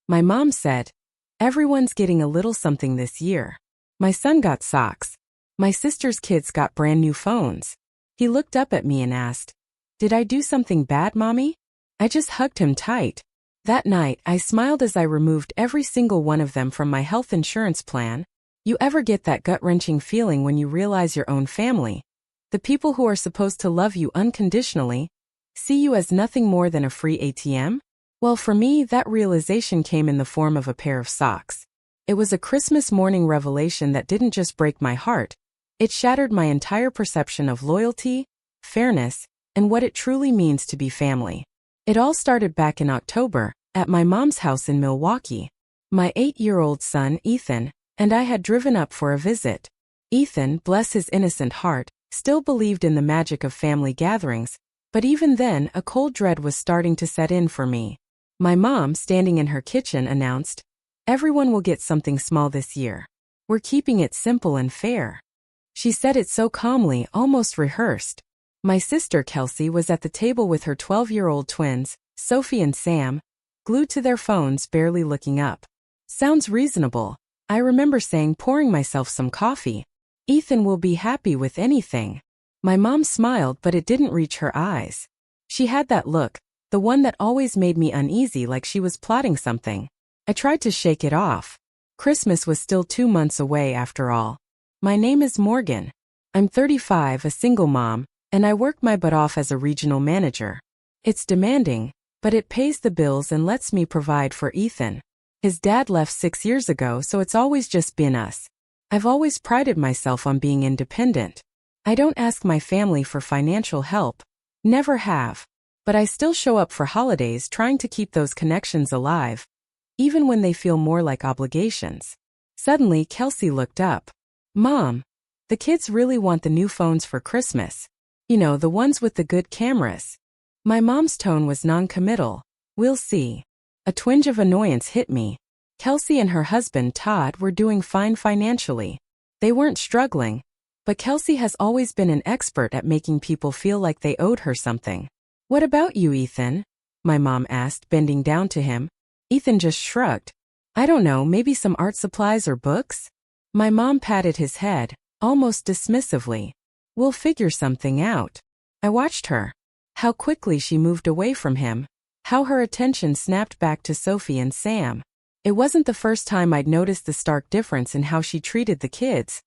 My mom said, "Everyone's getting a little something this year. My son got socks. My sister's kids got brand new phones." He looked up at me and asked, "Did I do something bad, Mommy?" I just hugged him tight. That night, I smiled as I removed every single one of them from my health insurance plan. You ever get that gut-wrenching feeling when you realize your own family, the people who are supposed to love you unconditionally, see you as nothing more than a free ATM? Well, for me, that realization came in the form of a pair of socks. It was a Christmas morning revelation that didn't just break my heart, it shattered my entire perception of loyalty, fairness, and what it truly means to be family. It all started back in October, at my mom's house in Milwaukee. My 8-year-old son, Ethan, and I had driven up for a visit. Ethan, bless his innocent heart, still believed in the magic of family gatherings, but even then, a cold dread was starting to set in for me. My mom, standing in her kitchen, announced, "Everyone will get something small this year. We're keeping it simple and fair." She said it so calmly, almost rehearsed. My sister, Kelsey, was at the table with her 12-year-old twins, Sophie and Sam, glued to their phones, barely looking up. "Sounds reasonable," I remember saying, pouring myself some coffee. "Ethan will be happy with anything." My mom smiled, but it didn't reach her eyes. She had that look, the one that always made me uneasy, like she was plotting something. I tried to shake it off. Christmas was still 2 months away after all. My name is Morgan. I'm 35, a single mom, and I work my butt off as a regional manager. It's demanding, but it pays the bills and lets me provide for Ethan. His dad left 6 years ago, so it's always just been us. I've always prided myself on being independent. I don't ask my family for financial help. Never have. But I still show up for holidays, trying to keep those connections alive, even when they feel more like obligations. Suddenly, Kelsey looked up. "Mom, the kids really want the new phones for Christmas. You know, the ones with the good cameras." My mom's tone was non-committal. "We'll see." A twinge of annoyance hit me. Kelsey and her husband, Todd, were doing fine financially. They weren't struggling, but Kelsey has always been an expert at making people feel like they owed her something. "What about you, Ethan?" my mom asked, bending down to him. Ethan just shrugged. "I don't know, maybe some art supplies or books?" My mom patted his head, almost dismissively. "We'll figure something out." I watched her. How quickly she moved away from him. How her attention snapped back to Sophie and Sam. It wasn't the first time I'd noticed the stark difference in how she treated the kids,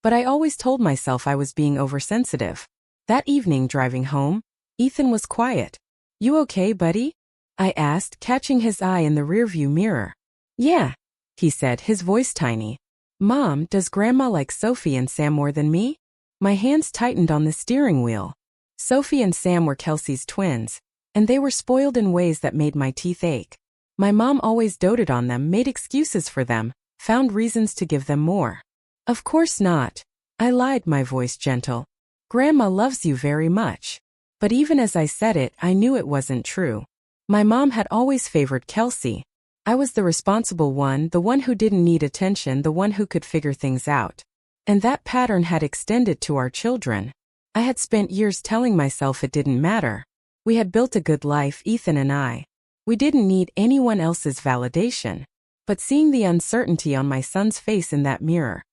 but I always told myself I was being oversensitive. That evening, driving home, Ethan was quiet. "You okay, buddy?" I asked, catching his eye in the rearview mirror. "Yeah," he said, his voice tiny. "Mom, does Grandma like Sophie and Sam more than me?" My hands tightened on the steering wheel. Sophie and Sam were Kelsey's twins, and they were spoiled in ways that made my teeth ache. My mom always doted on them, made excuses for them, found reasons to give them more. "Of course not," I lied, my voice gentle. "Grandma loves you very much." But even as I said it, I knew it wasn't true. My mom had always favored Kelsey. I was the responsible one, the one who didn't need attention, the one who could figure things out. And that pattern had extended to our children. I had spent years telling myself it didn't matter. We had built a good life, Ethan and I. We didn't need anyone else's validation. But seeing the uncertainty on my son's face in that mirror,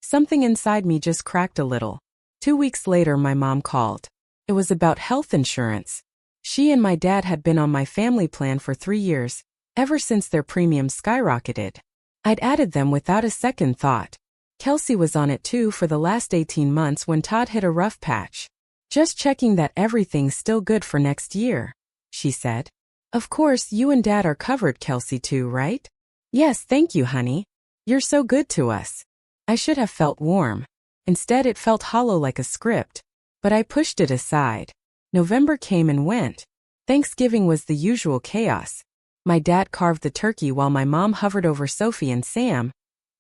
something inside me just cracked a little. 2 weeks later, my mom called. It was about health insurance. She and my dad had been on my family plan for 3 years, ever since their premiums skyrocketed. I'd added them without a second thought. Kelsey was on it too for the last 18 months when Todd hit a rough patch. "Just checking that everything's still good for next year," she said. "Of course, you and Dad are covered, Kelsey too, right?" "Yes, thank you, honey. You're so good to us." I should have felt warm. Instead, it felt hollow like a script. But I pushed it aside. November came and went. Thanksgiving was the usual chaos. My dad carved the turkey while my mom hovered over Sophie and Sam,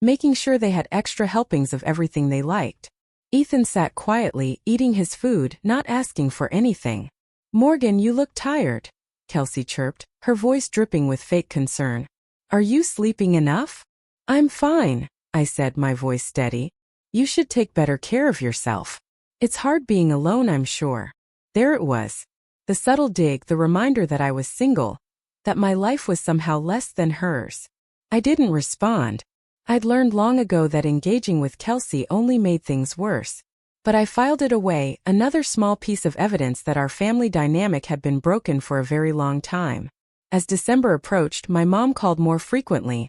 making sure they had extra helpings of everything they liked. Ethan sat quietly, eating his food, not asking for anything. "Morgan, you look tired," Kelsey chirped, her voice dripping with fake concern. "Are you sleeping enough?" "I'm fine," I said, my voice steady. "You should take better care of yourself. It's hard being alone, I'm sure." There it was. The subtle dig, the reminder that I was single, that my life was somehow less than hers. I didn't respond. I'd learned long ago that engaging with Kelsey only made things worse. But I filed it away, another small piece of evidence that our family dynamic had been broken for a very long time. As December approached, my mom called more frequently,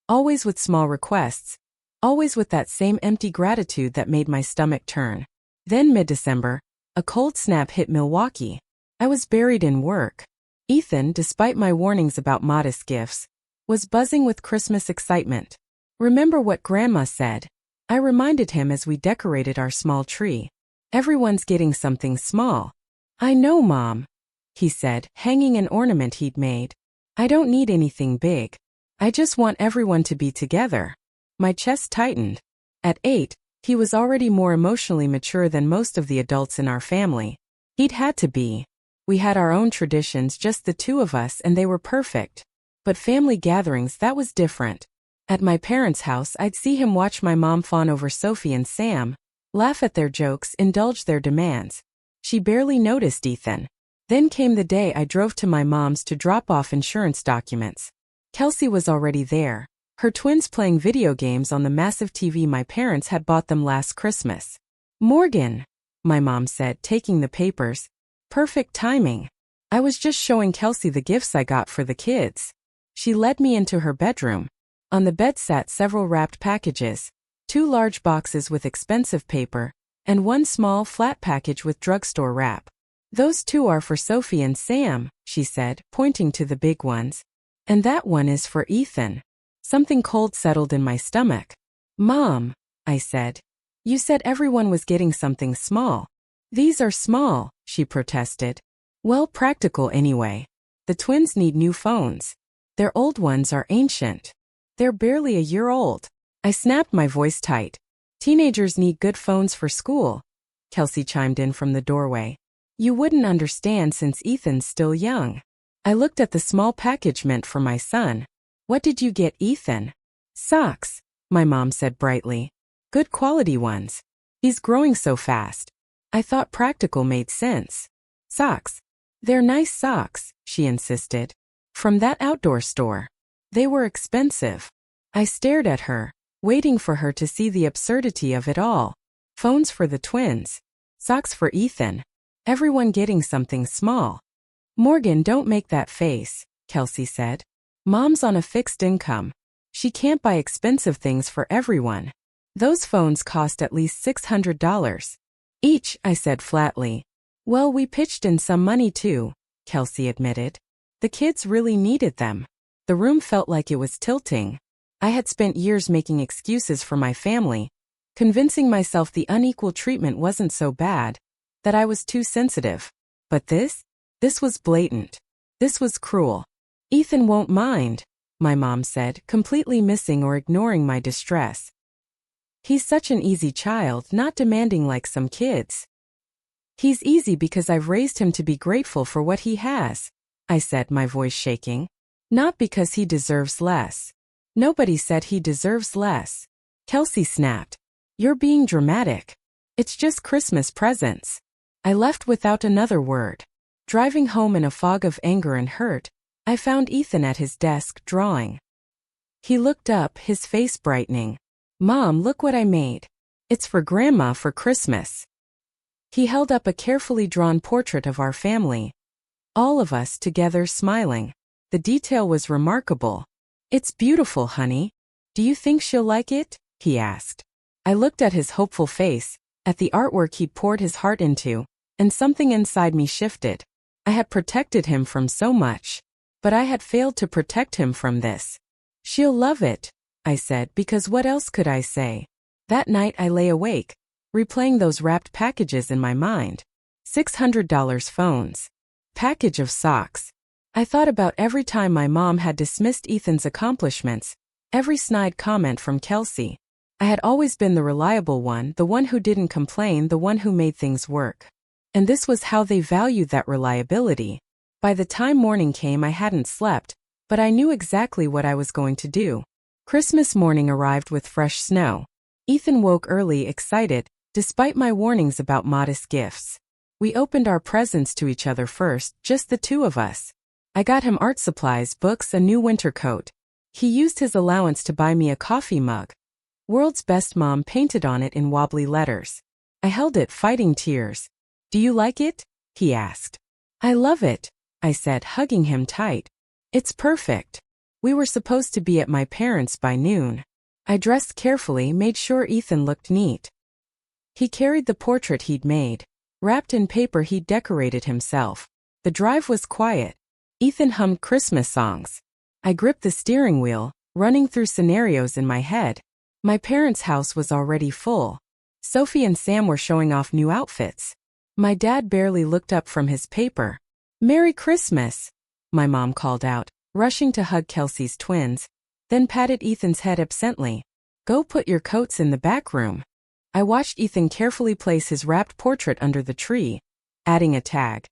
always with small requests, always with that same empty gratitude that made my stomach turn. Then mid-December, a cold snap hit Milwaukee. I was buried in work. Ethan, despite my warnings about modest gifts, was buzzing with Christmas excitement. "Remember what Grandma said?" I reminded him as we decorated our small tree. "Everyone's getting something small." "I know, Mom," he said, hanging an ornament he'd made. "I don't need anything big. I just want everyone to be together." My chest tightened. At 8, he was already more emotionally mature than most of the adults in our family. He'd had to be. We had our own traditions, just the two of us, and they were perfect. But family gatherings, that was different. At my parents' house, I'd see him watch my mom fawn over Sophie and Sam, laugh at their jokes, indulge their demands. She barely noticed Ethan. Then came the day I drove to my mom's to drop off insurance documents. Kelsey was already there, her twins playing video games on the massive TV my parents had bought them last Christmas. "Morgan," my mom said, taking the papers. "Perfect timing. I was just showing Kelsey the gifts I got for the kids." She led me into her bedroom. On the bed sat several wrapped packages, 2 large boxes with expensive paper, and 1 small, flat package with drugstore wrap. "Those 2 are for Sophie and Sam," she said, pointing to the big ones. "And that one is for Ethan." Something cold settled in my stomach. "Mom," I said, "you said everyone was getting something small." "These are small," she protested. "Well, practical anyway. The twins need new phones. Their old ones are ancient. They're barely a year old." I snapped, my voice tight. "Teenagers need good phones for school," Kelsey chimed in from the doorway. "You wouldn't understand since Ethan's still young." I looked at the small package meant for my son. "What did you get Ethan?" "Socks," my mom said brightly. "Good quality ones. He's growing so fast." I thought practical made sense. "Socks. They're nice socks," she insisted. "From that outdoor store. They were expensive." I stared at her, waiting for her to see the absurdity of it all. Phones for the twins. Socks for Ethan. Everyone getting something small. "Morgan, don't make that face," Kelsey said. "Mom's on a fixed income. She can't buy expensive things for everyone. Those phones cost at least $600 each," I said flatly. "Well, we pitched in some money too," Kelsey admitted. "The kids really needed them." The room felt like it was tilting. I had spent years making excuses for my family, convincing myself the unequal treatment wasn't so bad, that I was too sensitive. But this was blatant. This was cruel. "Ethan won't mind," my mom said, completely missing or ignoring my distress. "He's such an easy child, not demanding like some kids." "He's easy because I've raised him to be grateful for what he has," I said, my voice shaking. "Not because he deserves less." "Nobody said he deserves less," Kelsey snapped. "You're being dramatic. It's just Christmas presents." I left without another word. Driving home in a fog of anger and hurt, I found Ethan at his desk, drawing. He looked up, his face brightening. "Mom, look what I made. It's for Grandma for Christmas." He held up a carefully drawn portrait of our family. All of us together smiling. The detail was remarkable. "It's beautiful, honey. Do you think she'll like it?" he asked. I looked at his hopeful face, at the artwork he'd poured his heart into, and something inside me shifted. I had protected him from so much, but I had failed to protect him from this. "She'll love it," I said, because what else could I say? That night I lay awake, replaying those wrapped packages in my mind. $600 phones. Package of socks. I thought about every time my mom had dismissed Ethan's accomplishments, every snide comment from Kelsey. I had always been the reliable one, the one who didn't complain, the one who made things work. And this was how they valued that reliability. By the time morning came, I hadn't slept, but I knew exactly what I was going to do. Christmas morning arrived with fresh snow. Ethan woke early, excited, despite my warnings about modest gifts. We opened our presents to each other first, just the two of us. I got him art supplies, books, a new winter coat. He used his allowance to buy me a coffee mug. World's Best Mom painted on it in wobbly letters. I held it, fighting tears. Do you like it? He asked. I love it, I said, hugging him tight. It's perfect. We were supposed to be at my parents' by noon. I dressed carefully, made sure Ethan looked neat. He carried the portrait he'd made. Wrapped in paper he'd decorated himself. The drive was quiet. Ethan hummed Christmas songs. I gripped the steering wheel, running through scenarios in my head. My parents' house was already full. Sophie and Sam were showing off new outfits. My dad barely looked up from his paper. Merry Christmas, my mom called out, rushing to hug Kelsey's twins, then patted Ethan's head absently. Go put your coats in the back room. I watched Ethan carefully place his wrapped portrait under the tree, adding a tag.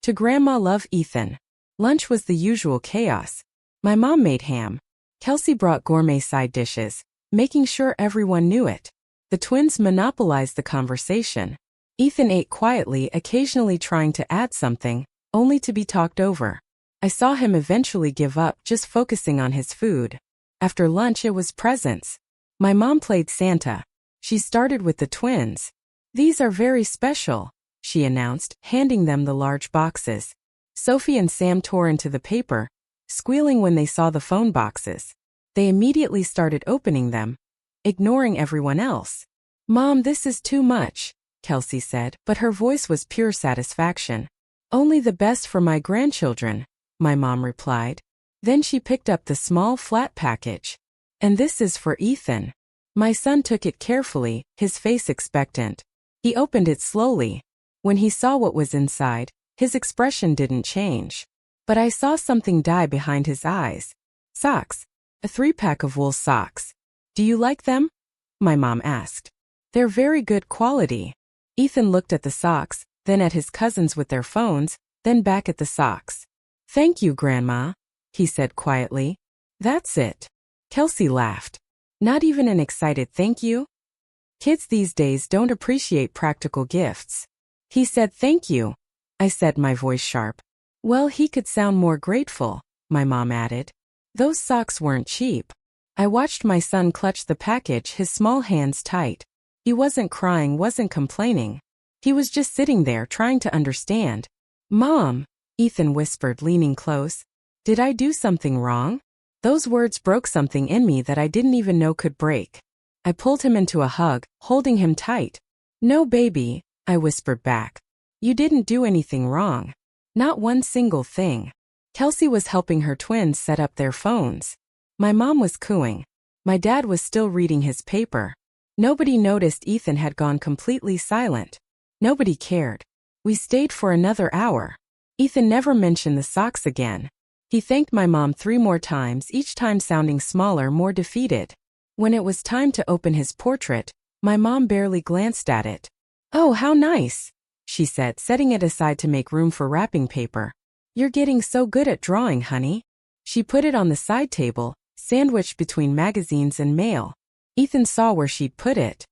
To Grandma, love, Ethan. Lunch was the usual chaos. My mom made ham. Kelsey brought gourmet side dishes, making sure everyone knew it. The twins monopolized the conversation. Ethan ate quietly, occasionally trying to add something, only to be talked over. I saw him eventually give up, just focusing on his food. After lunch it was presents. My mom played Santa. She started with the twins. These are very special, she announced, handing them the large boxes. Sophie and Sam tore into the paper, squealing when they saw the phone boxes. They immediately started opening them, ignoring everyone else. Mom, this is too much, Kelsey said, but her voice was pure satisfaction. Only the best for my grandchildren, my mom replied. Then she picked up the small flat package. And this is for Ethan. My son took it carefully, his face expectant. He opened it slowly. When he saw what was inside, his expression didn't change. But I saw something die behind his eyes. Socks. A 3-pack of wool socks. Do you like them? My mom asked. They're very good quality. Ethan looked at the socks, then at his cousins with their phones, then back at the socks. Thank you, Grandma, he said quietly. That's it. Kelsey laughed. Not even an excited thank you? Kids these days don't appreciate practical gifts. He said thank you. I said, my voice sharp. Well, he could sound more grateful, my mom added. Those socks weren't cheap. I watched my son clutch the package, his small hands tight. He wasn't crying, wasn't complaining. He was just sitting there trying to understand. Mom, Ethan whispered, leaning close. Did I do something wrong? Those words broke something in me that I didn't even know could break. I pulled him into a hug, holding him tight. No, baby, I whispered back. You didn't do anything wrong. Not one single thing. Kelsey was helping her twins set up their phones. My mom was cooing. My dad was still reading his paper. Nobody noticed Ethan had gone completely silent. Nobody cared. We stayed for another hour. Ethan never mentioned the socks again. He thanked my mom 3 more times, each time sounding smaller, more defeated. When it was time to open his portrait, my mom barely glanced at it. Oh, how nice, she said, setting it aside to make room for wrapping paper. You're getting so good at drawing, honey. She put it on the side table, sandwiched between magazines and mail. Ethan saw where she'd put it.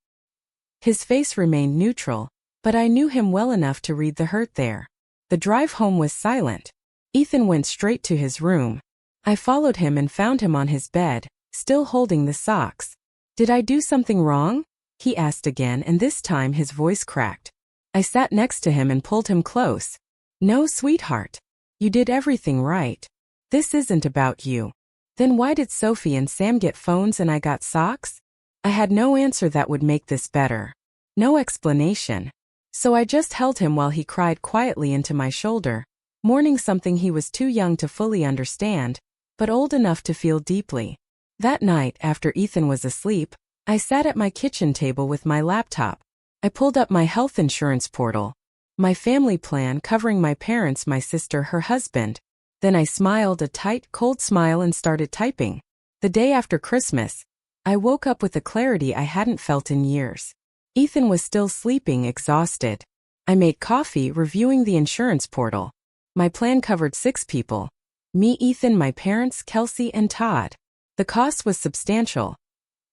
His face remained neutral, but I knew him well enough to read the hurt there. The drive home was silent. Ethan went straight to his room. I followed him and found him on his bed, still holding the socks. Did I do something wrong? He asked again, and this time his voice cracked. I sat next to him and pulled him close. No, sweetheart. You did everything right. This isn't about you. Then why did Sophie and Sam get phones and I got socks? I had no answer that would make this better. No explanation. So I just held him while he cried quietly into my shoulder, mourning something he was too young to fully understand, but old enough to feel deeply. That night, after Ethan was asleep, I sat at my kitchen table with my laptop. I pulled up my health insurance portal, my family plan covering my parents, my sister, her husband. Then I smiled a tight, cold smile and started typing. The day after Christmas, I woke up with a clarity I hadn't felt in years. Ethan was still sleeping, exhausted. I made coffee, reviewing the insurance portal. My plan covered 6 people. Me, Ethan, my parents, Kelsey, and Todd. The cost was substantial.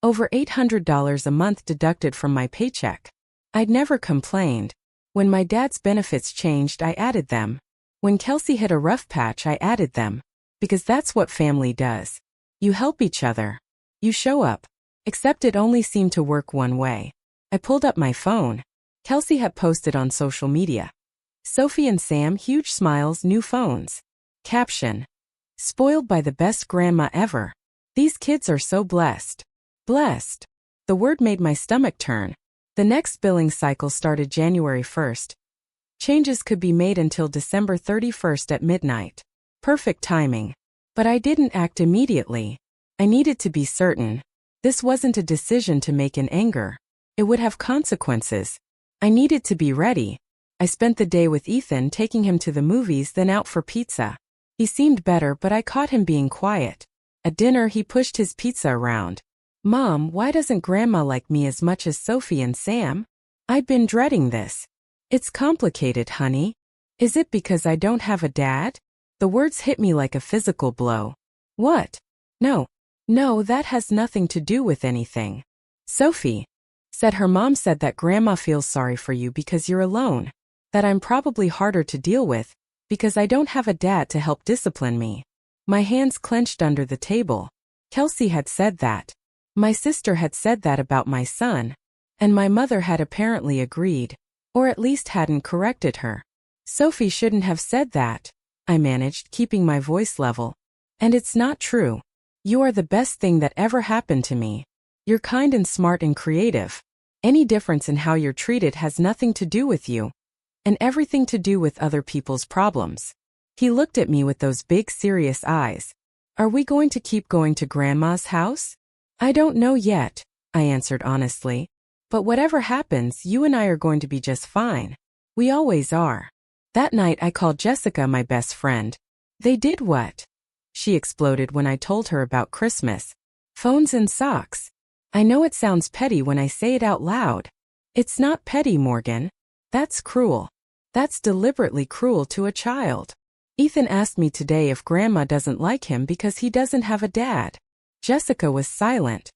Over $800 a month deducted from my paycheck. I'd never complained. When my dad's benefits changed, I added them. When Kelsey hit a rough patch, I added them. Because that's what family does. You help each other. You show up. Except it only seemed to work one way. I pulled up my phone. Kelsey had posted on social media. Sophie and Sam, huge smiles, new phones. Caption. Spoiled by the best grandma ever. These kids are so blessed. Blessed. The word made my stomach turn. The next billing cycle started January 1st. Changes could be made until December 31st at midnight. Perfect timing. But I didn't act immediately. I needed to be certain. This wasn't a decision to make in anger. It would have consequences. I needed to be ready. I spent the day with Ethan, taking him to the movies, then out for pizza. He seemed better, but I caught him being quiet. At dinner, he pushed his pizza around. Mom, why doesn't Grandma like me as much as Sophie and Sam? I'd been dreading this. It's complicated, honey. Is it because I don't have a dad? The words hit me like a physical blow. What? No, that has nothing to do with anything. Sophie said her mom said that Grandma feels sorry for you because you're alone. That I'm probably harder to deal with, because I don't have a dad to help discipline me. My hands clenched under the table. Kelsey had said that. My sister had said that about my son. And my mother had apparently agreed, or at least hadn't corrected her. Sophie shouldn't have said that, I managed, keeping my voice level. And it's not true. You are the best thing that ever happened to me. You're kind and smart and creative. Any difference in how you're treated has nothing to do with you. And everything to do with other people's problems. He looked at me with those big serious eyes. Are we going to keep going to Grandma's house? I don't know yet, I answered honestly. But whatever happens, you and I are going to be just fine. We always are. That night I called Jessica my best friend. They did what? She exploded when I told her about Christmas. Phones and socks. I know it sounds petty when I say it out loud. It's not petty, Morgan. That's cruel. That's deliberately cruel to a child. Ethan asked me today if Grandma doesn't like him because he doesn't have a dad. Jessica was silent.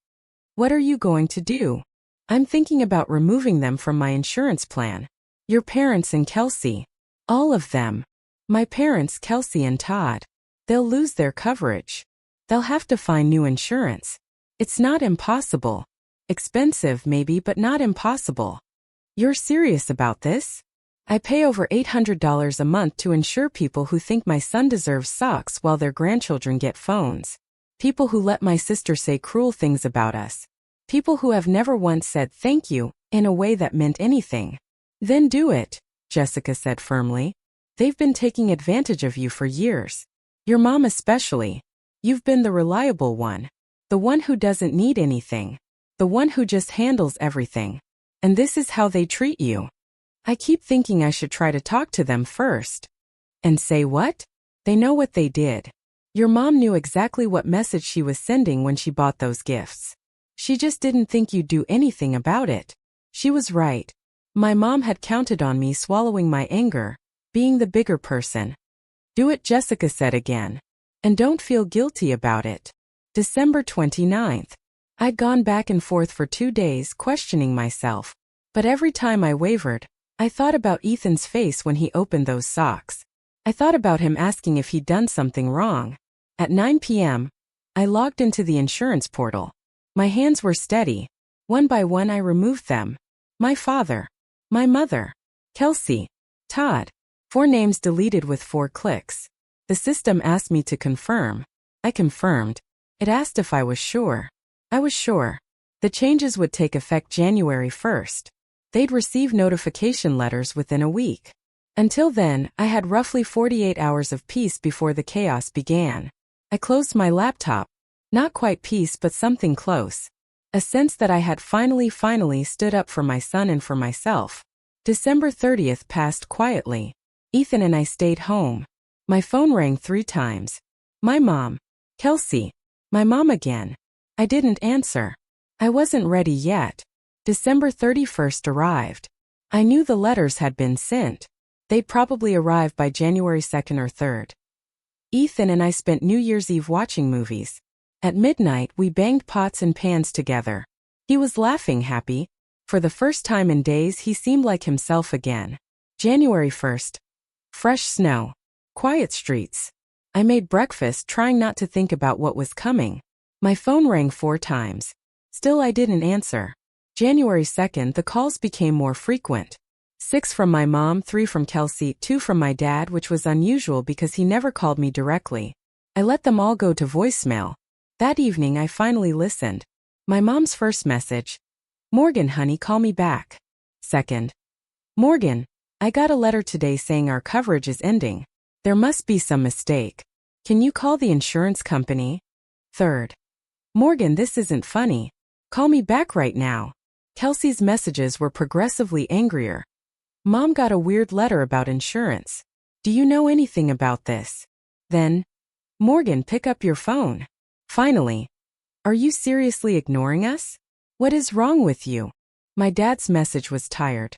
What are you going to do? I'm thinking about removing them from my insurance plan. Your parents and Kelsey. All of them. My parents, Kelsey and Todd. They'll lose their coverage. They'll have to find new insurance. It's not impossible. Expensive maybe, but not impossible. You're serious about this? I pay over $800 a month to insure people who think my son deserves socks while their grandchildren get phones. People who let my sister say cruel things about us. People who have never once said thank you in a way that meant anything. Then do it, Jessica said firmly. They've been taking advantage of you for years. Your mom especially. You've been the reliable one. The one who doesn't need anything. The one who just handles everything. And this is how they treat you. I keep thinking I should try to talk to them first. And say what? They know what they did. Your mom knew exactly what message she was sending when she bought those gifts. She just didn't think you'd do anything about it. She was right. My mom had counted on me swallowing my anger, being the bigger person. Do it, Jessica said again. And don't feel guilty about it. December 29th. I'd gone back and forth for 2 days questioning myself. But every time I wavered, I thought about Ethan's face when he opened those socks. I thought about him asking if he'd done something wrong. At 9 p.m., I logged into the insurance portal. My hands were steady. One by one I removed them. My father. My mother. Kelsey. Todd. 4 names deleted with 4 clicks. The system asked me to confirm. I confirmed. It asked if I was sure. I was sure. The changes would take effect January 1st. They'd receive notification letters within a week. Until then, I had roughly 48 hours of peace before the chaos began. I closed my laptop. Not quite peace, but something close. A sense that I had finally stood up for my son and for myself. December 30th passed quietly. Ethan and I stayed home. My phone rang 3 times. My mom. Kelsey. My mom again. I didn't answer. I wasn't ready yet. December 31st arrived. I knew the letters had been sent. They'd probably arrive by January 2nd or 3rd. Ethan and I spent New Year's Eve watching movies. At midnight, we banged pots and pans together. He was laughing, happy. For the first time in days, he seemed like himself again. January 1st. Fresh snow. Quiet streets. I made breakfast, trying not to think about what was coming. My phone rang 4 times. Still I didn't answer. January 2nd, the calls became more frequent. 6 from my mom, 3 from Kelsey, 2 from my dad, which was unusual because he never called me directly. I let them all go to voicemail. That evening I finally listened. My mom's first message: Morgan, honey, call me back. Second: Morgan, I got a letter today saying our coverage is ending. There must be some mistake. Can you call the insurance company? Third: Morgan, this isn't funny. Call me back right now. Kelsey's messages were progressively angrier. Mom got a weird letter about insurance. Do you know anything about this? Then: Morgan, pick up your phone. Finally: Are you seriously ignoring us? What is wrong with you? My dad's message was tired.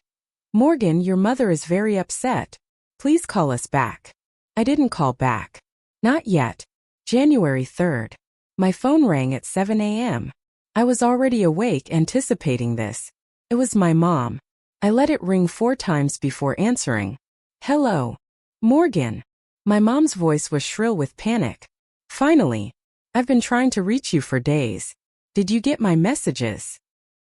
Morgan, your mother is very upset. Please call us back. I didn't call back. Not yet. January 3rd. My phone rang at 7 a.m. I was already awake anticipating this. It was my mom. I let it ring 4 times before answering. Hello. Morgan. My mom's voice was shrill with panic. Finally. I've been trying to reach you for days. Did you get my messages?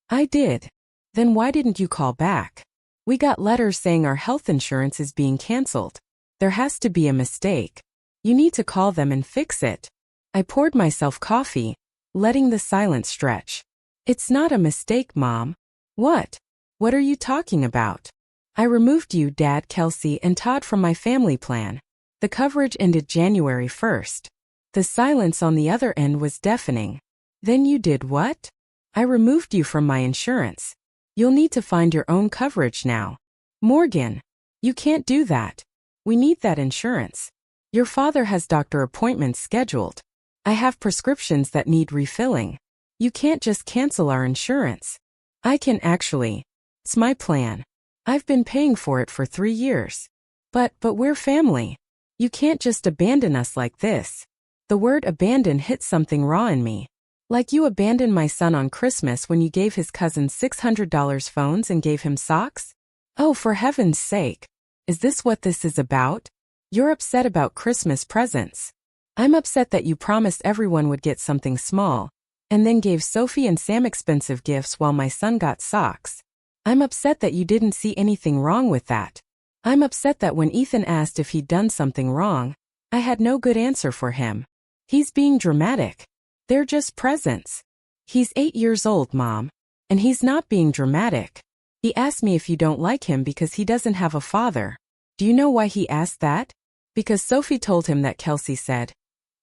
I did. Then why didn't you call back? We got letters saying our health insurance is being canceled. There has to be a mistake. You need to call them and fix it. I poured myself coffee, letting the silence stretch. It's not a mistake, Mom. What? What are you talking about? I removed you, Dad, Kelsey, and Todd from my family plan. The coverage ended January 1st. The silence on the other end was deafening. Then you did what? I removed you from my insurance. You'll need to find your own coverage now. Morgan, you can't do that. We need that insurance. Your father has doctor appointments scheduled. I have prescriptions that need refilling. You can't just cancel our insurance. I can actually. It's my plan. I've been paying for it for 3 years. But we're family. You can't just abandon us like this. The word abandon hit something raw in me. Like you abandoned my son on Christmas when you gave his cousin $600 phones and gave him socks? Oh, for heaven's sake. Is this what this is about? You're upset about Christmas presents. I'm upset that you promised everyone would get something small, and then gave Sophie and Sam expensive gifts while my son got socks. I'm upset that you didn't see anything wrong with that. I'm upset that when Ethan asked if he'd done something wrong, I had no good answer for him. He's being dramatic. They're just presents. He's 8 years old, Mom. And he's not being dramatic. He asked me if you don't like him because he doesn't have a father. Do you know why he asked that? Because Sophie told him that Kelsey said,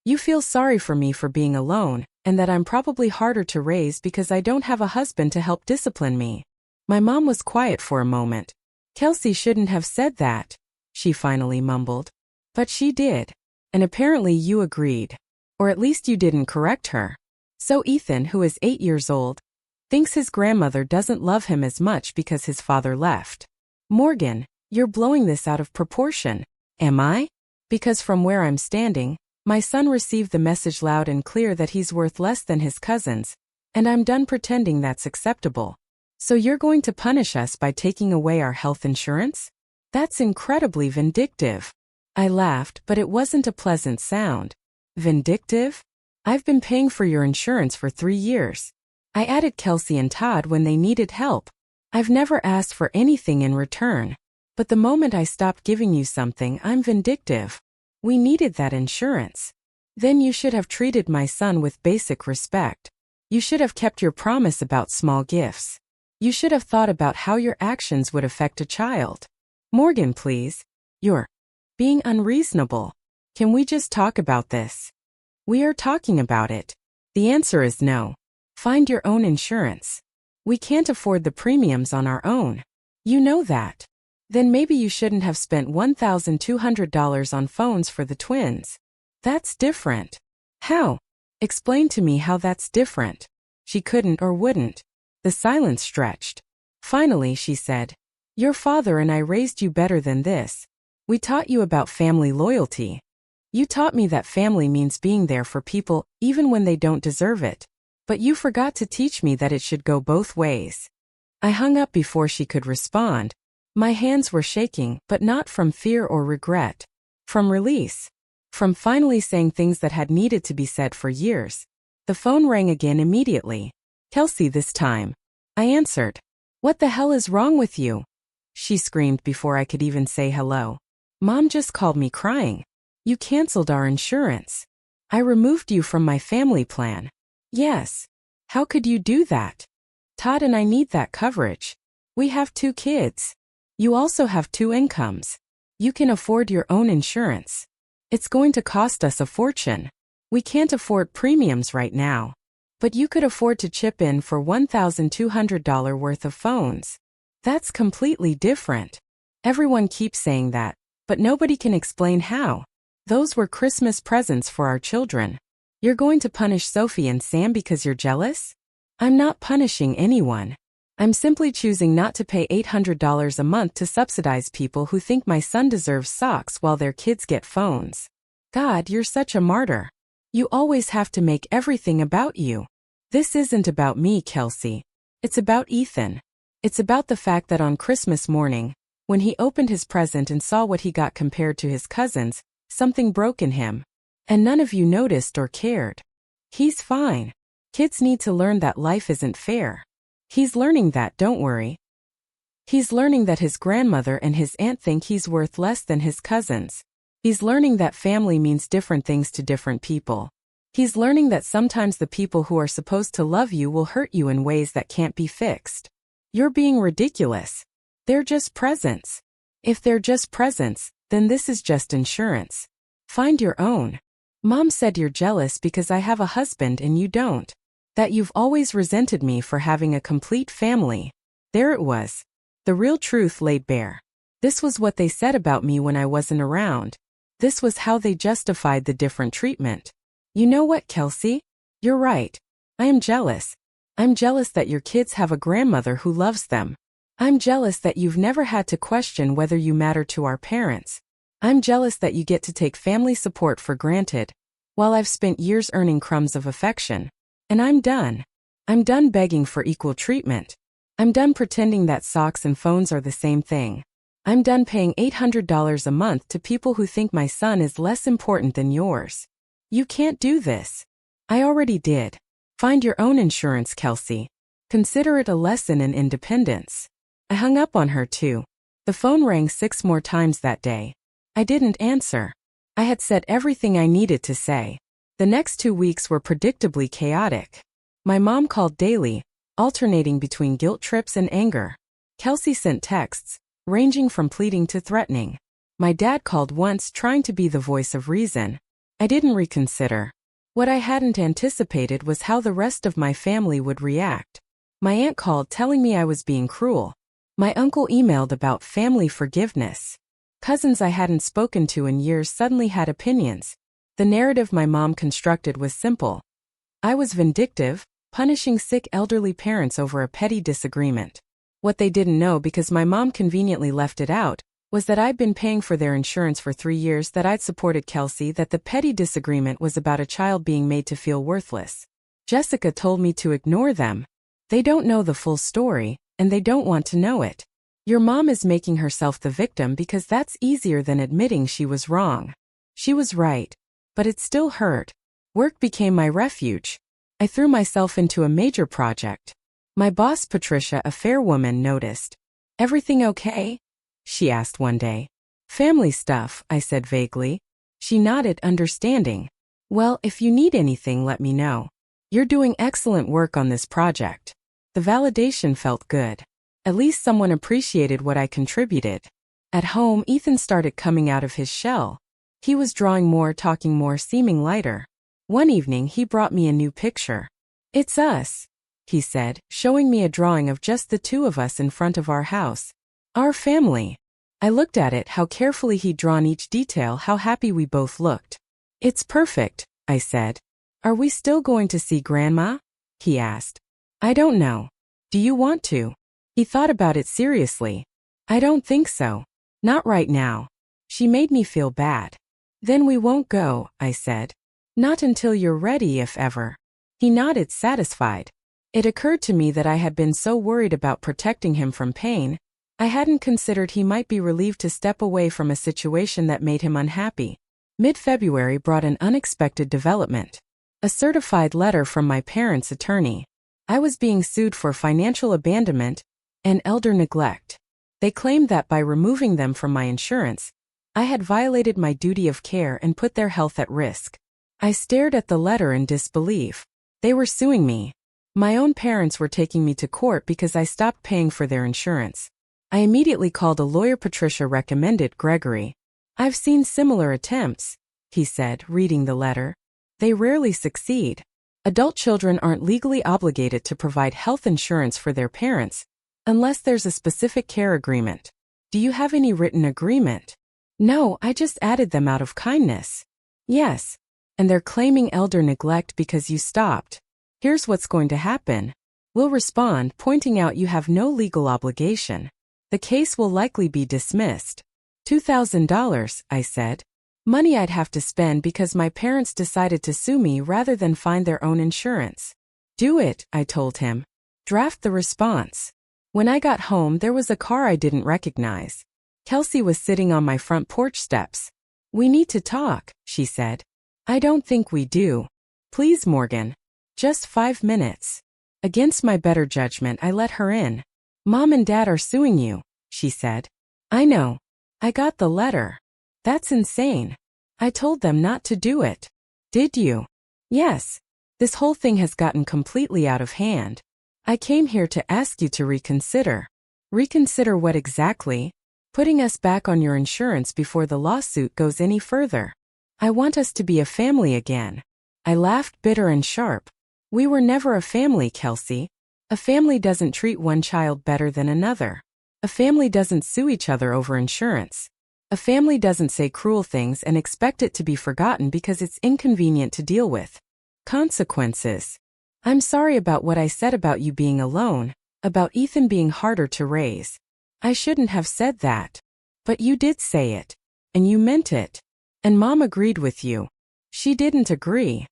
"You feel sorry for me for being alone, and that I'm probably harder to raise because I don't have a husband to help discipline me." My mom was quiet for a moment. Kelsey shouldn't have said that, she finally mumbled. But she did. And apparently you agreed. Or at least you didn't correct her. So Ethan, who is 8 years old, thinks his grandmother doesn't love him as much because his father left. Morgan, you're blowing this out of proportion. Am I? Because from where I'm standing, my son received the message loud and clear that he's worth less than his cousins, and I'm done pretending that's acceptable. So you're going to punish us by taking away our health insurance? That's incredibly vindictive. I laughed, but it wasn't a pleasant sound. Vindictive? I've been paying for your insurance for 3 years. I added Kelsey and Todd when they needed help. I've never asked for anything in return. But the moment I stopped giving you something, I'm vindictive. We needed that insurance. Then you should have treated my son with basic respect. You should have kept your promise about small gifts. You should have thought about how your actions would affect a child. Morgan, please. You're being unreasonable. Can we just talk about this? We are talking about it. The answer is no. Find your own insurance. We can't afford the premiums on our own. You know that. Then maybe you shouldn't have spent $1,200 on phones for the twins. That's different. How? Explain to me how that's different. She couldn't or wouldn't. The silence stretched. Finally, she said, "Your father and I raised you better than this. We taught you about family loyalty. You taught me that family means being there for people even when they don't deserve it. But you forgot to teach me that it should go both ways." I hung up before she could respond. My hands were shaking, but not from fear or regret. From release. From finally saying things that had needed to be said for years. The phone rang again immediately. Kelsey this time. I answered. What the hell is wrong with you? She screamed before I could even say hello. Mom just called me crying. You canceled our insurance. I removed you from my family plan. Yes. How could you do that? Todd and I need that coverage. We have 2 kids. You also have 2 incomes. You can afford your own insurance. It's going to cost us a fortune. We can't afford premiums right now. But you could afford to chip in for $1,200 worth of phones. That's completely different. Everyone keeps saying that, but nobody can explain how. Those were Christmas presents for our children. You're going to punish Sophie and Sam because you're jealous? I'm not punishing anyone. I'm simply choosing not to pay $800 a month to subsidize people who think my son deserves socks while their kids get phones. God, you're such a martyr. You always have to make everything about you. This isn't about me, Kelsey. It's about Ethan. It's about the fact that on Christmas morning, when he opened his present and saw what he got compared to his cousins, something broke in him. And none of you noticed or cared. He's fine. Kids need to learn that life isn't fair. He's learning that, don't worry. He's learning that his grandmother and his aunt think he's worth less than his cousins. He's learning that family means different things to different people. He's learning that sometimes the people who are supposed to love you will hurt you in ways that can't be fixed. You're being ridiculous. They're just presents. If they're just presents, then this is just insurance. Find your own. Mom said you're jealous because I have a husband and you don't. That you've always resented me for having a complete family. There it was. The real truth laid bare. This was what they said about me when I wasn't around. This was how they justified the different treatment. You know what, Kelsey? You're right. I am jealous. I'm jealous that your kids have a grandmother who loves them. I'm jealous that you've never had to question whether you matter to our parents. I'm jealous that you get to take family support for granted, while I've spent years earning crumbs of affection. And I'm done. I'm done begging for equal treatment. I'm done pretending that socks and phones are the same thing. I'm done paying $800 a month to people who think my son is less important than yours. You can't do this. I already did. Find your own insurance, Kelsey. Consider it a lesson in independence. I hung up on her too. The phone rang 6 more times that day. I didn't answer. I had said everything I needed to say. The next 2 weeks were predictably chaotic. My mom called daily, alternating between guilt trips and anger. Kelsey sent texts, ranging from pleading to threatening. My dad called once, trying to be the voice of reason. I didn't reconsider. What I hadn't anticipated was how the rest of my family would react. My aunt called telling me I was being cruel. My uncle emailed about family forgiveness. Cousins I hadn't spoken to in years suddenly had opinions. The narrative my mom constructed was simple. I was vindictive, punishing sick elderly parents over a petty disagreement. What they didn't know, because my mom conveniently left it out, was that I'd been paying for their insurance for 3 years, that I'd supported Kelsey, that the petty disagreement was about a child being made to feel worthless. Jessica told me to ignore them. They don't know the full story, and they don't want to know it. Your mom is making herself the victim because that's easier than admitting she was wrong. She was right. But it still hurt. Work became my refuge. I threw myself into a major project. My boss, Patricia, a fair woman, noticed. Everything okay? She asked one day. Family stuff, I said vaguely. She nodded, understanding. Well, if you need anything, let me know. You're doing excellent work on this project. The validation felt good. At least someone appreciated what I contributed. At home, Ethan started coming out of his shell. He was drawing more, talking more, seeming lighter. One evening he brought me a new picture. It's us, he said, showing me a drawing of just the 2 of us in front of our house. Our family. I looked at it, how carefully he'd drawn each detail, how happy we both looked. It's perfect, I said. Are we still going to see Grandma? He asked. I don't know. Do you want to? He thought about it seriously. I don't think so. Not right now. She made me feel bad. Then we won't go, I said. Not until you're ready, if ever. He nodded, satisfied. It occurred to me that I had been so worried about protecting him from pain, I hadn't considered he might be relieved to step away from a situation that made him unhappy. Mid-February brought an unexpected development. A certified letter from my parents' attorney. I was being sued for financial abandonment and elder neglect. They claimed that by removing them from my insurance, I had violated my duty of care and put their health at risk. I stared at the letter in disbelief. They were suing me. My own parents were taking me to court because I stopped paying for their insurance. I immediately called a lawyer. Patricia recommended Gregory. I've seen similar attempts, he said, reading the letter. They rarely succeed. Adult children aren't legally obligated to provide health insurance for their parents, unless there's a specific care agreement. Do you have any written agreement? No, I just added them out of kindness. Yes. And they're claiming elder neglect because you stopped. Here's what's going to happen. We'll respond, pointing out you have no legal obligation. The case will likely be dismissed. $2,000, I said. Money I'd have to spend because my parents decided to sue me rather than find their own insurance. Do it, I told him. Draft the response. When I got home, there was a car I didn't recognize. Kelsey was sitting on my front porch steps. We need to talk, she said. I don't think we do. Please, Morgan. Just 5 minutes. Against my better judgment, I let her in. Mom and Dad are suing you, she said. I know. I got the letter. That's insane. I told them not to do it. Did you? Yes. This whole thing has gotten completely out of hand. I came here to ask you to reconsider. Reconsider what exactly? Putting us back on your insurance before the lawsuit goes any further. I want us to be a family again. I laughed, bitter and sharp. We were never a family, Kelsey. A family doesn't treat one child better than another. A family doesn't sue each other over insurance. A family doesn't say cruel things and expect it to be forgotten because it's inconvenient to deal with. Consequences. I'm sorry about what I said about you being alone, about Ethan being harder to raise. I shouldn't have said that. But you did say it. And you meant it. And Mom agreed with you. She didn't agree.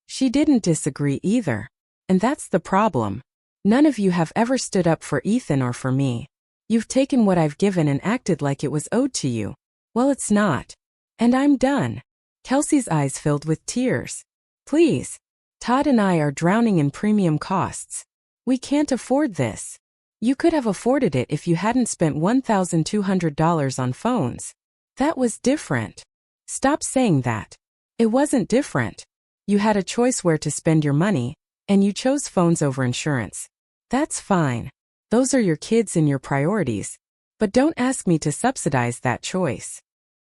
She didn't disagree either. And that's the problem. None of you have ever stood up for Ethan or for me. You've taken what I've given and acted like it was owed to you. Well, it's not. And I'm done. Kelsey's eyes filled with tears. Please. Todd and I are drowning in premium costs. We can't afford this. You could have afforded it if you hadn't spent $1,200 on phones. That was different. Stop saying that. It wasn't different. You had a choice where to spend your money, and you chose phones over insurance. That's fine. Those are your kids and your priorities. But don't ask me to subsidize that choice.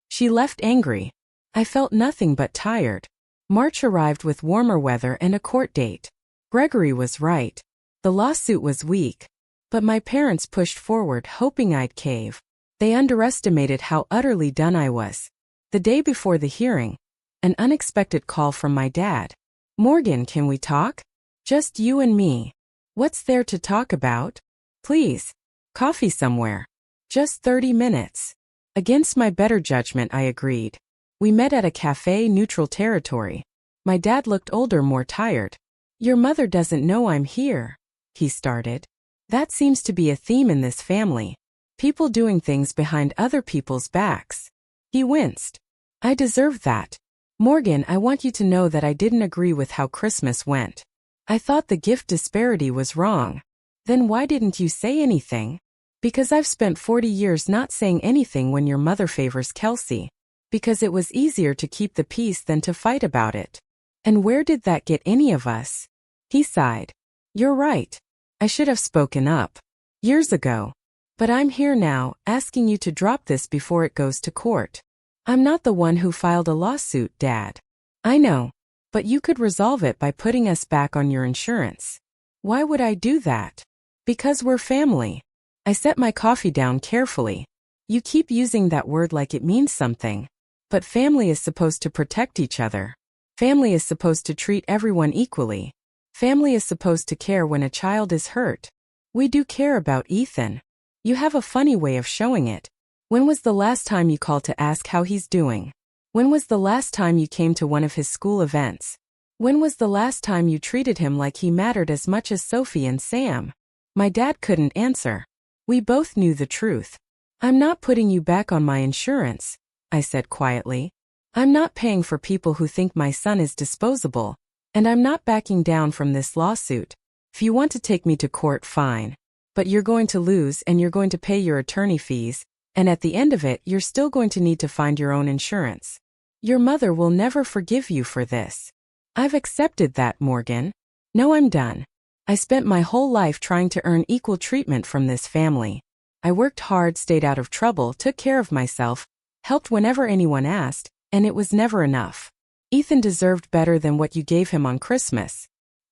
She left angry. I felt nothing but tired. March arrived with warmer weather and a court date. Gregory was right. The lawsuit was weak. But my parents pushed forward, hoping I'd cave. They underestimated how utterly done I was. The day before the hearing, an unexpected call from my dad. Morgan, can we talk? Just you and me. What's there to talk about? Please. Coffee somewhere. Just 30 minutes. Against my better judgment, I agreed. We met at a cafe, neutral territory. My dad looked older, more tired. Your mother doesn't know I'm here, he started. That seems to be a theme in this family. People doing things behind other people's backs. He winced. I deserve that. Morgan, I want you to know that I didn't agree with how Christmas went. I thought the gift disparity was wrong. Then why didn't you say anything? Because I've spent 40 years not saying anything when your mother favors Kelsey. Because it was easier to keep the peace than to fight about it. And where did that get any of us? He sighed. You're right. I should have spoken up. Years ago. But I'm here now, asking you to drop this before it goes to court. I'm not the one who filed a lawsuit, Dad. I know. But you could resolve it by putting us back on your insurance. Why would I do that? Because we're family. I set my coffee down carefully. You keep using that word like it means something. But family is supposed to protect each other. Family is supposed to treat everyone equally. Family is supposed to care when a child is hurt. We do care about Ethan. You have a funny way of showing it. When was the last time you called to ask how he's doing? When was the last time you came to one of his school events? When was the last time you treated him like he mattered as much as Sophie and Sam? My dad couldn't answer. We both knew the truth. I'm not putting you back on my insurance, I said quietly. I'm not paying for people who think my son is disposable. And I'm not backing down from this lawsuit. If you want to take me to court, fine. But you're going to lose and you're going to pay your attorney fees, and at the end of it you're still going to need to find your own insurance. Your mother will never forgive you for this. I've accepted that, Morgan. No, I'm done. I spent my whole life trying to earn equal treatment from this family. I worked hard, stayed out of trouble, took care of myself, helped whenever anyone asked, and it was never enough. Ethan deserved better than what you gave him on Christmas.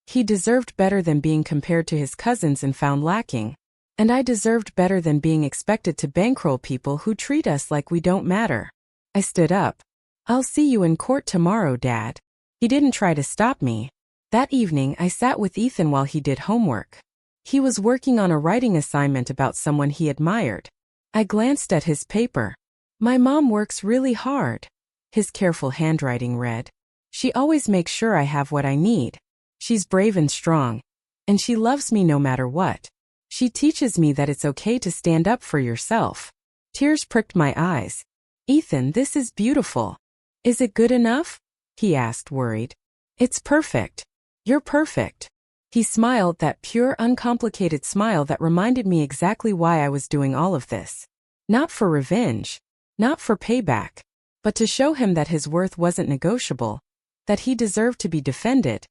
He deserved better than being compared to his cousins and found lacking. And I deserved better than being expected to bankroll people who treat us like we don't matter. I stood up. I'll see you in court tomorrow, Dad. He didn't try to stop me. That evening I sat with Ethan while he did homework. He was working on a writing assignment about someone he admired. I glanced at his paper. My mom works really hard. His careful handwriting read. She always makes sure I have what I need. She's brave and strong. And she loves me no matter what. She teaches me that it's okay to stand up for yourself. Tears pricked my eyes. Ethan, this is beautiful. Is it good enough? He asked, worried. It's perfect. You're perfect. He smiled, that pure, uncomplicated smile that reminded me exactly why I was doing all of this. Not for revenge. Not for payback. But to show him that his worth wasn't negotiable. That he deserved to be defended.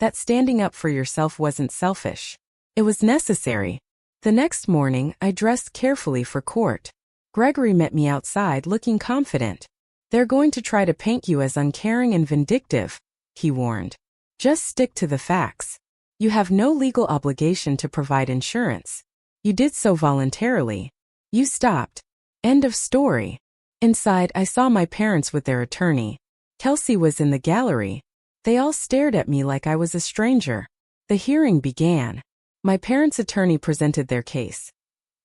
That standing up for yourself wasn't selfish. It was necessary. The next morning, I dressed carefully for court. Gregory met me outside looking confident. They're going to try to paint you as uncaring and vindictive, he warned. Just stick to the facts. You have no legal obligation to provide insurance. You did so voluntarily. You stopped. End of story. Inside, I saw my parents with their attorney. Kelsey was in the gallery. They all stared at me like I was a stranger. The hearing began. My parents' attorney presented their case.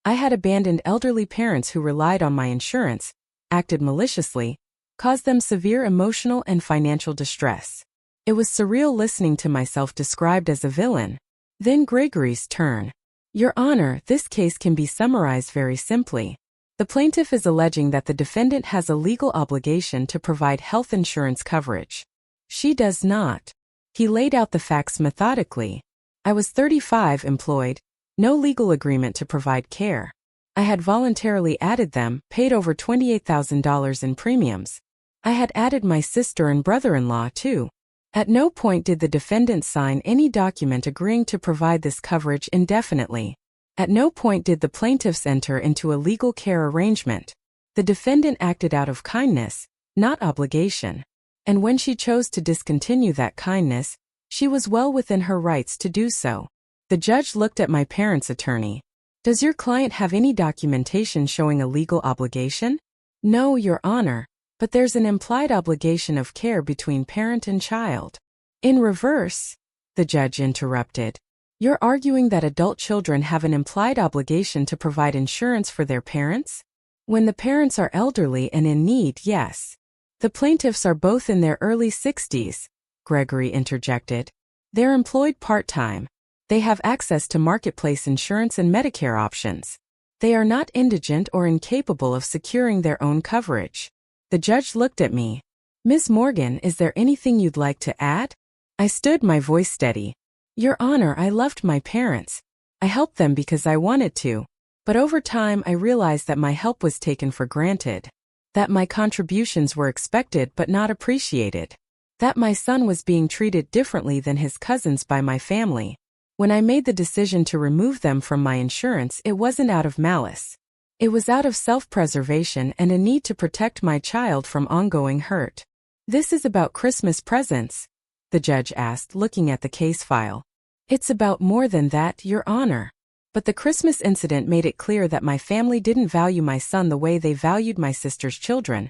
I had abandoned elderly parents who relied on my insurance, acted maliciously, caused them severe emotional and financial distress. It was surreal listening to myself described as a villain. Then Gregory's turn. Your Honor, this case can be summarized very simply. The plaintiff is alleging that the defendant has a legal obligation to provide health insurance coverage. She does not. He laid out the facts methodically. I was 35, employed, no legal agreement to provide care. I had voluntarily added them, paid over $28,000 in premiums. I had added my sister and brother-in-law too. At no point did the defendant sign any document agreeing to provide this coverage indefinitely. At no point did the plaintiffs enter into a legal care arrangement. The defendant acted out of kindness, not obligation. And when she chose to discontinue that kindness, she was well within her rights to do so. The judge looked at my parents' attorney. Does your client have any documentation showing a legal obligation? No, Your Honor. But there's an implied obligation of care between parent and child. In reverse, the judge interrupted. You're arguing that adult children have an implied obligation to provide insurance for their parents? When the parents are elderly and in need, yes. The plaintiffs are both in their early 60s, Gregory interjected. They're employed part-time. They have access to marketplace insurance and Medicare options. They are not indigent or incapable of securing their own coverage. The judge looked at me. Ms. Morgan, is there anything you'd like to add? I stood, my voice steady. Your Honor, I loved my parents. I helped them because I wanted to. But over time I realized that my help was taken for granted. That my contributions were expected but not appreciated. That my son was being treated differently than his cousins by my family. When I made the decision to remove them from my insurance, it wasn't out of malice. It was out of self-preservation and a need to protect my child from ongoing hurt. This is about Christmas presents? The judge asked, looking at the case file. It's about more than that, Your Honor. But the Christmas incident made it clear that my family didn't value my son the way they valued my sister's children.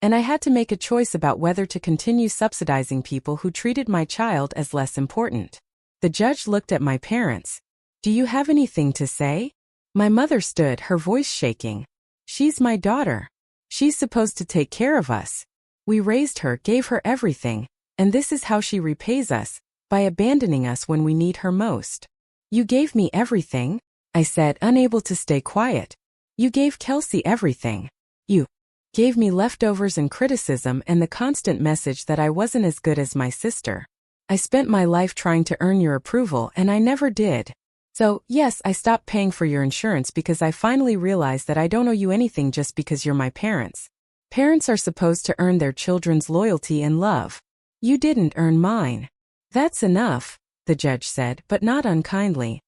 And I had to make a choice about whether to continue subsidizing people who treated my child as less important. The judge looked at my parents. Do you have anything to say? My mother stood, her voice shaking. She's my daughter. She's supposed to take care of us. We raised her, gave her everything, and this is how she repays us, by abandoning us when we need her most. You gave me everything, I said, unable to stay quiet. You gave Kelsey everything. You gave me leftovers and criticism and the constant message that I wasn't as good as my sister. I spent my life trying to earn your approval and I never did. So, yes, I stopped paying for your insurance because I finally realized that I don't owe you anything just because you're my parents. Parents are supposed to earn their children's loyalty and love. You didn't earn mine. That's enough, the judge said, but not unkindly.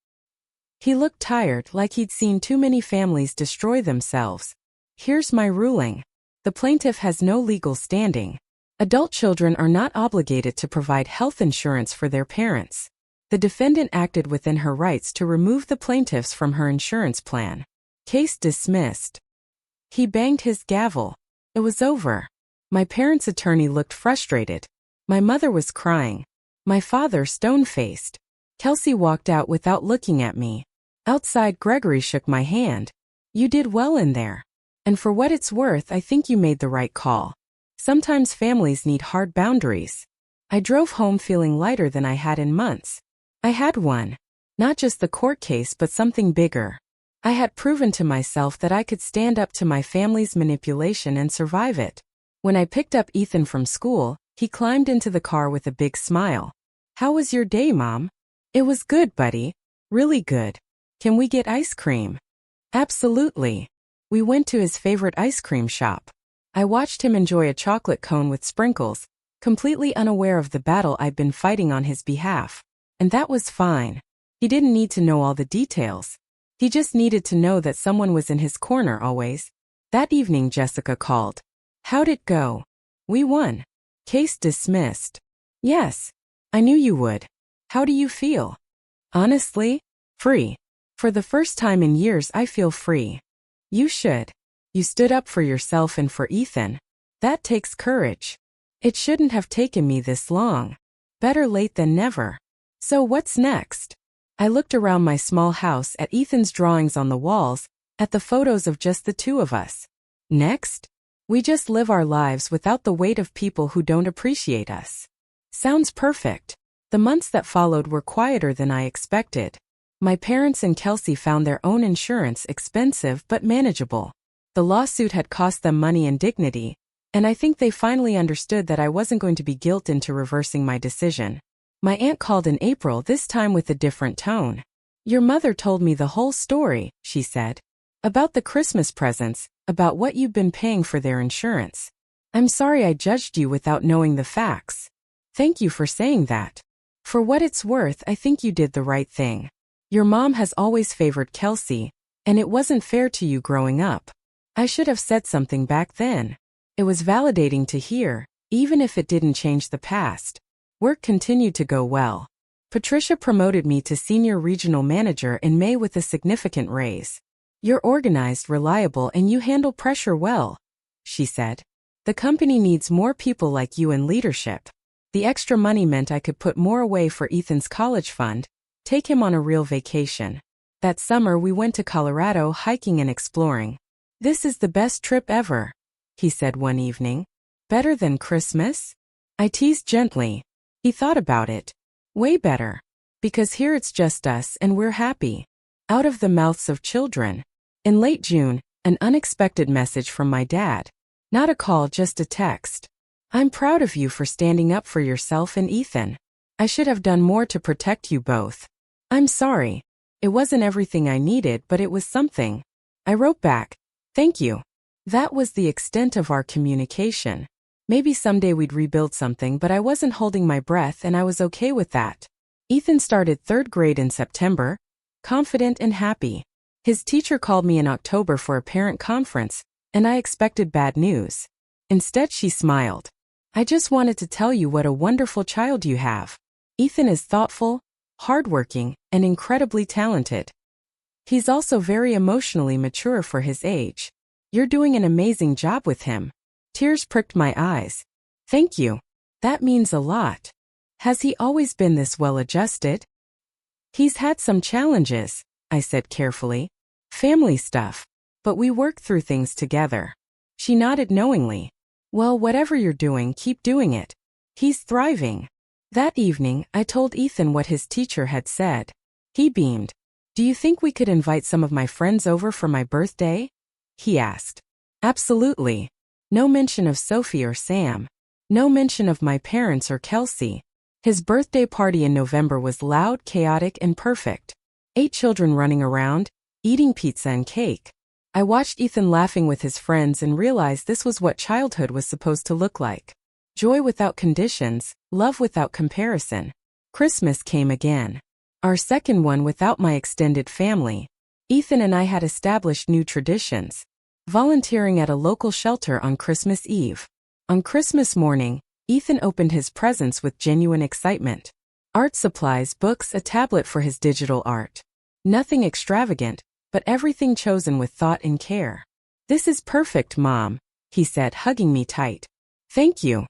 He looked tired, like he'd seen too many families destroy themselves. Here's my ruling. The plaintiff has no legal standing. Adult children are not obligated to provide health insurance for their parents. The defendant acted within her rights to remove the plaintiffs from her insurance plan. Case dismissed. He banged his gavel. It was over. My parents' attorney looked frustrated. My mother was crying. My father stone-faced. Kelsey walked out without looking at me. Outside, Gregory shook my hand. You did well in there. And for what it's worth, I think you made the right call. Sometimes families need hard boundaries. I drove home feeling lighter than I had in months. I had won. Not just the court case, but something bigger. I had proven to myself that I could stand up to my family's manipulation and survive it. When I picked up Ethan from school, he climbed into the car with a big smile. How was your day, Mom? It was good, buddy. Really good. Can we get ice cream? Absolutely. We went to his favorite ice cream shop. I watched him enjoy a chocolate cone with sprinkles, completely unaware of the battle I'd been fighting on his behalf. And that was fine. He didn't need to know all the details. He just needed to know that someone was in his corner always. That evening, Jessica called. How'd it go? We won. Case dismissed. Yes. I knew you would. How do you feel? Honestly? Free. For the first time in years, I feel free. You should. You stood up for yourself and for Ethan. That takes courage. It shouldn't have taken me this long. Better late than never. So what's next? I looked around my small house at Ethan's drawings on the walls, at the photos of just the two of us. Next? We just live our lives without the weight of people who don't appreciate us. Sounds perfect. The months that followed were quieter than I expected. My parents and Kelsey found their own insurance expensive but manageable. The lawsuit had cost them money and dignity, and I think they finally understood that I wasn't going to be guilted into reversing my decision. My aunt called in April, this time with a different tone. Your mother told me the whole story, she said. About the Christmas presents, about what you've been paying for their insurance. I'm sorry I judged you without knowing the facts. Thank you for saying that. For what it's worth, I think you did the right thing. Your mom has always favored Kelsey, and it wasn't fair to you growing up. I should have said something back then. It was validating to hear, even if it didn't change the past. Work continued to go well. Patricia promoted me to senior regional manager in May with a significant raise. You're organized, reliable, and you handle pressure well, she said. The company needs more people like you in leadership. The extra money meant I could put more away for Ethan's college fund, take him on a real vacation. That summer we went to Colorado hiking and exploring. This is the best trip ever, he said one evening. Better than Christmas? I teased gently. He thought about it. Way better. Because here it's just us and we're happy. Out of the mouths of children. In late June, an unexpected message from my dad. Not a call, just a text. I'm proud of you for standing up for yourself and Ethan. I should have done more to protect you both. I'm sorry. It wasn't everything I needed, but it was something. I wrote back, thank you. That was the extent of our communication. Maybe someday we'd rebuild something, but I wasn't holding my breath and I was okay with that. Ethan started third grade in September, confident and happy. His teacher called me in October for a parent conference, and I expected bad news. Instead, she smiled. I just wanted to tell you what a wonderful child you have. Ethan is thoughtful, hardworking, and incredibly talented. He's also very emotionally mature for his age. You're doing an amazing job with him. Tears pricked my eyes. Thank you. That means a lot. Has he always been this well-adjusted? He's had some challenges, I said carefully. Family stuff. But we work through things together. She nodded knowingly. Well, whatever you're doing, keep doing it. He's thriving. That evening, I told Ethan what his teacher had said. He beamed. Do you think we could invite some of my friends over for my birthday? He asked. Absolutely. No mention of Sophie or Sam. No mention of my parents or Kelsey. His birthday party in November was loud, chaotic, and perfect. 8 children running around, eating pizza and cake. I watched Ethan laughing with his friends and realized this was what childhood was supposed to look like. Joy without conditions, love without comparison. Christmas came again. Our second one without my extended family. Ethan and I had established new traditions. Volunteering at a local shelter on Christmas Eve. On Christmas morning, Ethan opened his presents with genuine excitement. Art supplies, books, a tablet for his digital art. Nothing extravagant, but everything chosen with thought and care. "This is perfect, Mom," he said, hugging me tight. "Thank you."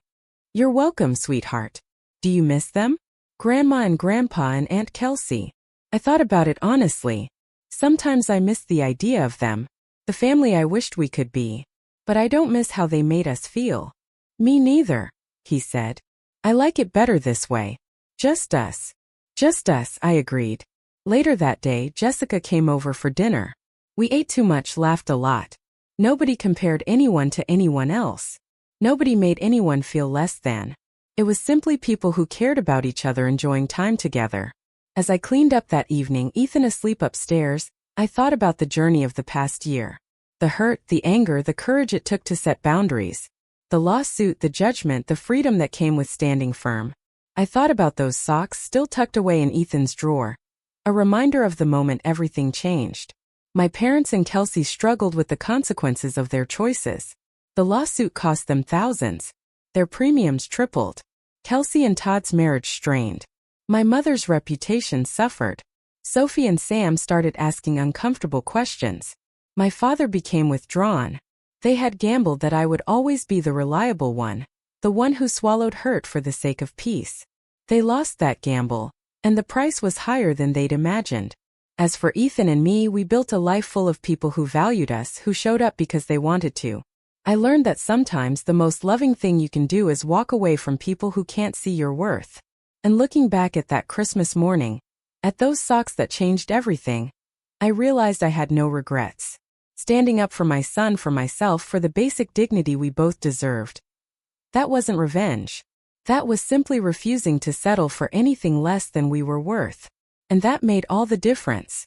"You're welcome, sweetheart. Do you miss them? Grandma and Grandpa and Aunt Kelsey?" I thought about it honestly. Sometimes I miss the idea of them, the family I wished we could be. But I don't miss how they made us feel. "Me neither," he said. "I like it better this way. Just us." "Just us," I agreed. Later that day, Jessica came over for dinner. We ate too much, laughed a lot. Nobody compared anyone to anyone else. Nobody made anyone feel less than. It was simply people who cared about each other enjoying time together. As I cleaned up that evening, Ethan asleep upstairs, I thought about the journey of the past year. The hurt, the anger, the courage it took to set boundaries. The lawsuit, the judgment, the freedom that came with standing firm. I thought about those socks still tucked away in Ethan's drawer. A reminder of the moment everything changed. My parents and Kelsey struggled with the consequences of their choices. The lawsuit cost them thousands. Their premiums tripled. Kelsey and Todd's marriage strained. My mother's reputation suffered. Sophie and Sam started asking uncomfortable questions. My father became withdrawn. They had gambled that I would always be the reliable one, the one who swallowed hurt for the sake of peace. They lost that gamble, and the price was higher than they'd imagined. As for Ethan and me, we built a life full of people who valued us, who showed up because they wanted to. I learned that sometimes the most loving thing you can do is walk away from people who can't see your worth. And looking back at that Christmas morning, at those socks that changed everything, I realized I had no regrets. Standing up for my son, for myself, for the basic dignity we both deserved. That wasn't revenge. That was simply refusing to settle for anything less than we were worth. And that made all the difference.